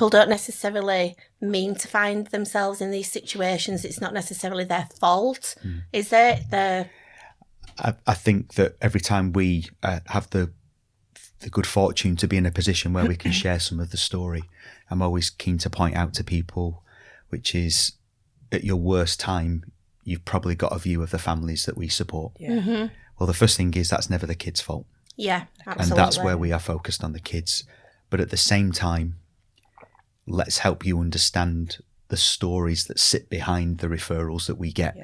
people don't necessarily mean to find themselves in these situations. It's not necessarily their fault, is it? I think that every time we have the good fortune to be in a position where we can share some of the story, I'm always keen to point out to people, which is at your worst time, you've probably got a view of the families that we support. Yeah. Mm-hmm. Well, the first thing is that's never the kids' fault. Yeah, absolutely. And that's where we are focused on the kids. But at the same time, let's help you understand the stories that sit behind the referrals that we get.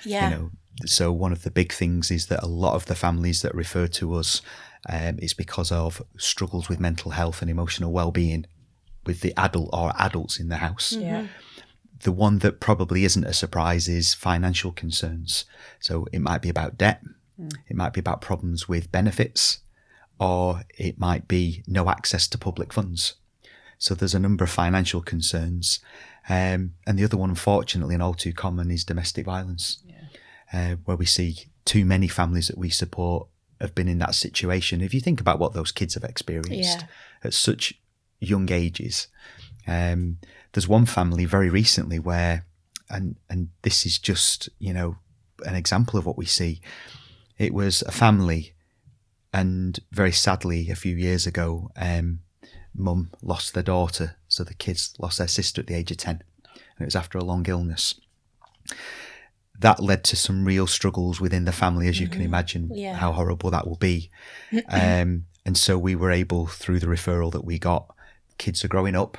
Yeah. You know, so one of the big things is that a lot of the families that refer to us is because of struggles with mental health and emotional well-being with the adult or adults in the house. Yeah. The one that probably isn't a surprise is financial concerns. So it might be about debt, it might be about problems with benefits, or it might be no access to public funds. So there's a number of financial concerns. And the other one, unfortunately, and all too common, is domestic violence, where we see too many families that we support have been in that situation. If you think about what those kids have experienced at such young ages, there's one family very recently where, and this is just, you know, an example of what we see. It was a family, and very sadly, a few years ago, mum lost their daughter, so the kids lost their sister at the age of 10, and it was after a long illness. That led to some real struggles within the family, as you can imagine how horrible that will be. And so we were able, through the referral that we got, kids are growing up.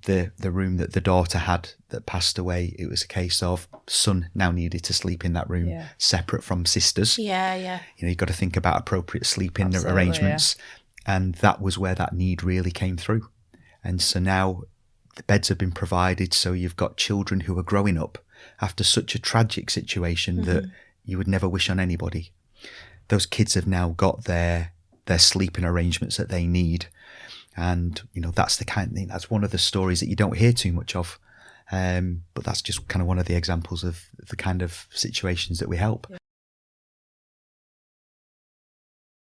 The room that the daughter had that passed away, it was a case of son now needed to sleep in that room separate from sisters. You know, you've got to think about appropriate sleeping arrangements. And that was where that need really came through. And so now the beds have been provided, so you've got children who are growing up after such a tragic situation that you would never wish on anybody. Those kids have now got their sleeping arrangements that they need. And, you know, that's the kind of thing, that's one of the stories that you don't hear too much of. But that's just kind of one of the examples of the kind of situations that we help.